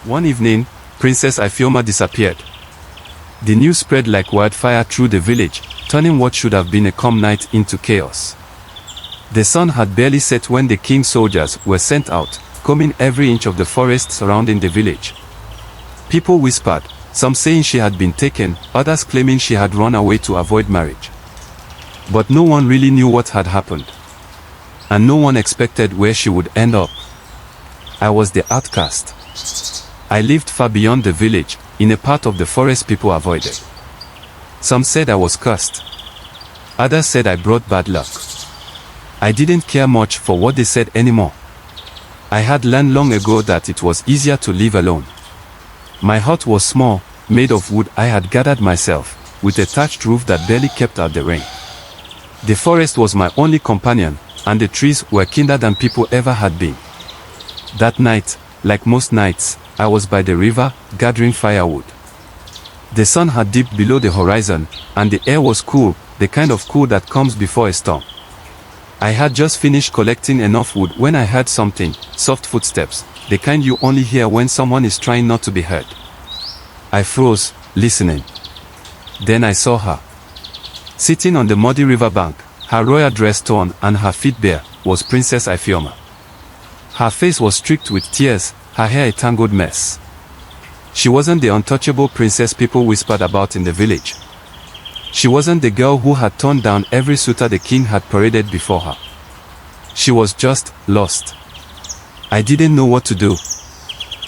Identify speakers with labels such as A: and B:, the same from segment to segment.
A: One evening, Princess Ifeoma disappeared. The news spread like wildfire through the village, turning what should have been a calm night into chaos. The sun had barely set when the king's soldiers were sent out, combing every inch of the forest surrounding the village. People whispered, some saying she had been taken, others claiming she had run away to avoid marriage. But no one really knew what had happened. And no one expected where she would end up. I was the outcast. I lived far beyond the village, in a part of the forest people avoided. Some said I was cursed. Others said I brought bad luck. I didn't care much for what they said anymore. I had learned long ago that it was easier to live alone. My hut was small, made of wood I had gathered myself, with a thatched roof that barely kept out the rain. The forest was my only companion, and the trees were kinder than people ever had been. That night, like most nights, I was by the river, gathering firewood. The sun had dipped below the horizon, and the air was cool, the kind of cool that comes before a storm. I had just finished collecting enough wood when I heard something, soft footsteps, the kind you only hear when someone is trying not to be heard. I froze, listening. Then I saw her. Sitting on the muddy riverbank, her royal dress torn and her feet bare, was Princess Ifeoma. Her face was streaked with tears, her hair a tangled mess. She wasn't the untouchable princess people whispered about in the village. She wasn't the girl who had turned down every suitor the king had paraded before her. She was just lost. I didn't know what to do.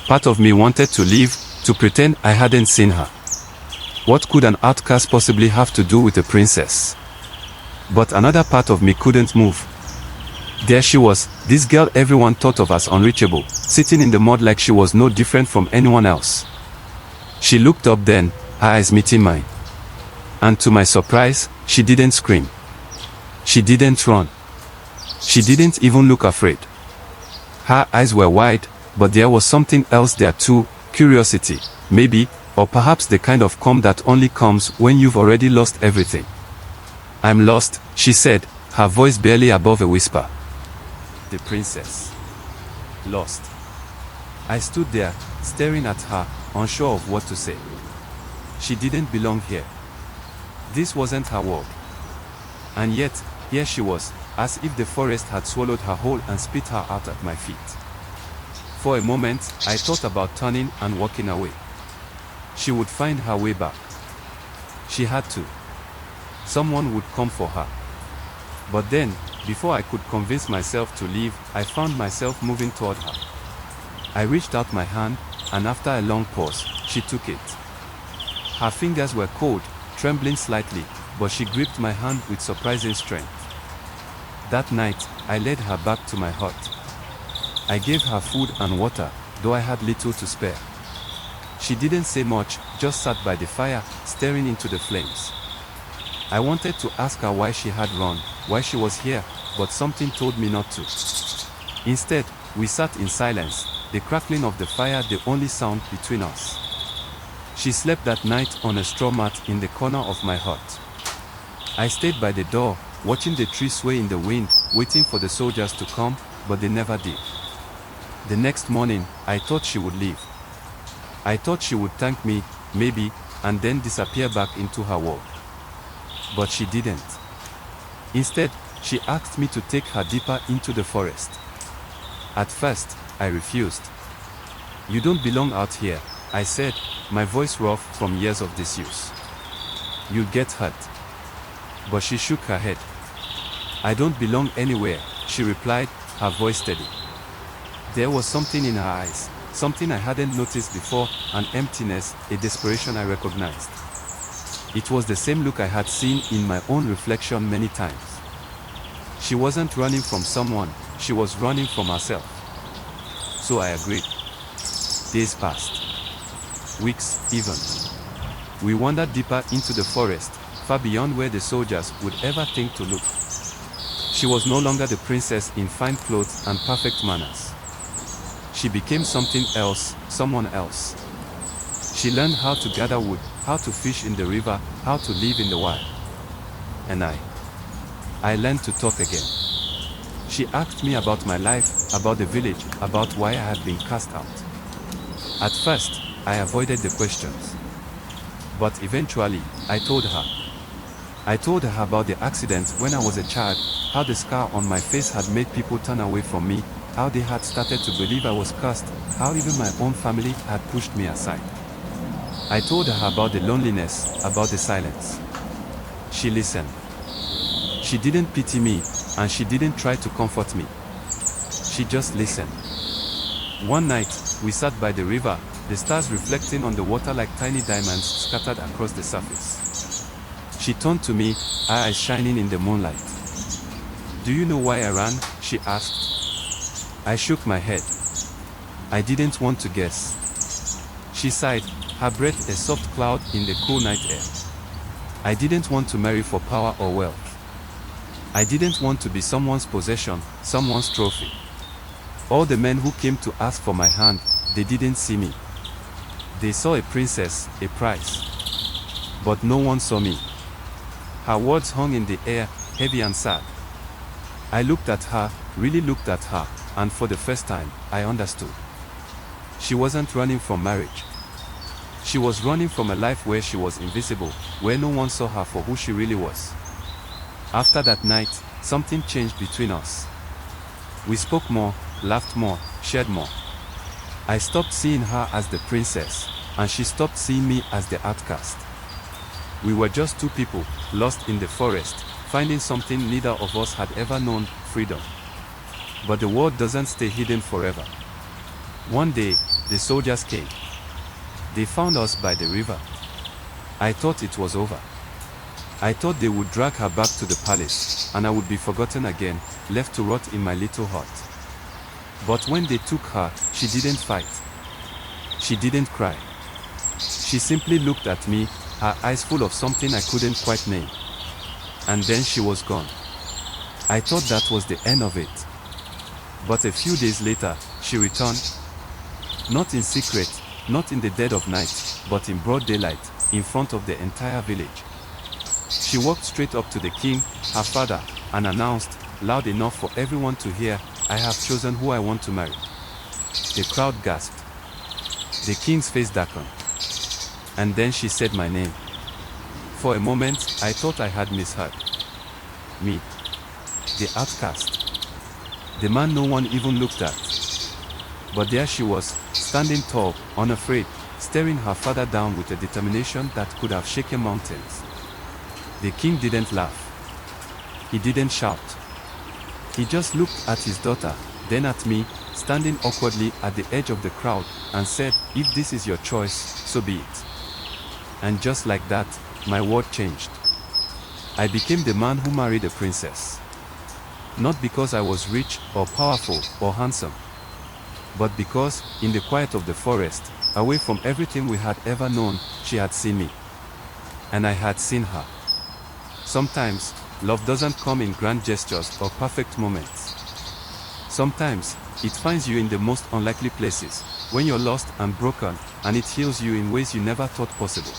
A: Part of me wanted to leave, to pretend I hadn't seen her. What could an outcast possibly have to do with a princess? But another part of me couldn't move. There she was, this girl everyone thought of as unreachable, sitting in the mud like she was no different from anyone else. She looked up then, her eyes meeting mine. And to my surprise, she didn't scream. She didn't run. She didn't even look afraid. Her eyes were wide, but there was something else there too, curiosity, maybe, or perhaps the kind of calm that only comes when you've already lost everything. I'm lost, she said, her voice barely above a whisper. The princess. Lost. I stood there, staring at her, unsure of what to say. She didn't belong here. This wasn't her world. And yet, here she was, as if the forest had swallowed her whole and spit her out at my feet. For a moment, I thought about turning and walking away. She would find her way back. She had to. Someone would come for her. But then, before I could convince myself to leave, I found myself moving toward her. I reached out my hand, and after a long pause, she took it. Her fingers were cold, trembling slightly, but she gripped my hand with surprising strength. That night, I led her back to my hut. I gave her food and water, though I had little to spare. She didn't say much, just sat by the fire, staring into the flames. I wanted to ask her why she had run, why she was here, but something told me not to. Instead, we sat in silence, the crackling of the fire the only sound between us. She slept that night on a straw mat in the corner of my hut. I stayed by the door, watching the trees sway in the wind, waiting for the soldiers to come, but they never did. The next morning, I thought she would leave. I thought she would thank me, maybe, and then disappear back into her world. But she didn't. Instead, she asked me to take her deeper into the forest. At first, I refused. You don't belong out here, I said, my voice rough from years of disuse. You'll get hurt. But she shook her head. I don't belong anywhere, she replied, her voice steady. There was something in her eyes, something I hadn't noticed before, an emptiness, a desperation I recognized. It was the same look I had seen in my own reflection many times. She wasn't running from someone, she was running from herself. So I agreed. Days passed. Weeks, even. We wandered deeper into the forest, far beyond where the soldiers would ever think to look. She was no longer the princess in fine clothes and perfect manners. She became something else, someone else. She learned how to gather wood, how to fish in the river, how to live in the wild. And I learned to talk again. She asked me about my life, about the village, about why I had been cast out. At first, I avoided the questions. But eventually, I told her. I told her about the accident when I was a child, how the scar on my face had made people turn away from me, how they had started to believe I was cursed, how even my own family had pushed me aside. I told her about the loneliness, about the silence. She listened. She didn't pity me, and she didn't try to comfort me. She just listened. One night, we sat by the river, the stars reflecting on the water like tiny diamonds scattered across the surface. She turned to me, her eyes shining in the moonlight. "Do you know why I ran?" she asked. I shook my head. I didn't want to guess. She sighed, her breath a soft cloud in the cool night air. "I didn't want to marry for power or wealth. I didn't want to be someone's possession, someone's trophy. All the men who came to ask for my hand, they didn't see me. They saw a princess, a prize. But no one saw me." Her words hung in the air, heavy and sad. I looked at her, really looked at her, and for the first time, I understood. She wasn't running from marriage. She was running from a life where she was invisible, where no one saw her for who she really was. After that night, something changed between us. We spoke more, laughed more, shared more. I stopped seeing her as the princess, and she stopped seeing me as the outcast. We were just two people, lost in the forest, finding something neither of us had ever known, freedom. But the world doesn't stay hidden forever. One day, the soldiers came. They found us by the river. I thought it was over. I thought they would drag her back to the palace, and I would be forgotten again, left to rot in my little hut. But when they took her, she didn't fight. She didn't cry. She simply looked at me, her eyes full of something I couldn't quite name. And then she was gone. I thought that was the end of it. But a few days later, she returned. Not in secret, not in the dead of night, but in broad daylight, in front of the entire village. She walked straight up to the king, her father, and announced, loud enough for everyone to hear, "I have chosen who I want to marry." The crowd gasped. The king's face darkened. And then she said my name. For a moment, I thought I had misheard. Me. The outcast. The man no one even looked at. But there she was, standing tall, unafraid, staring her father down with a determination that could have shaken mountains. The king didn't laugh. He didn't shout. He just looked at his daughter, then at me, standing awkwardly at the edge of the crowd, and said, "If this is your choice, so be it." And just like that, my world changed. I became the man who married a princess. Not because I was rich, or powerful, or handsome. But because, in the quiet of the forest, away from everything we had ever known, she had seen me. And I had seen her. Sometimes, love doesn't come in grand gestures or perfect moments. Sometimes, it finds you in the most unlikely places, when you're lost and broken, and it heals you in ways you never thought possible.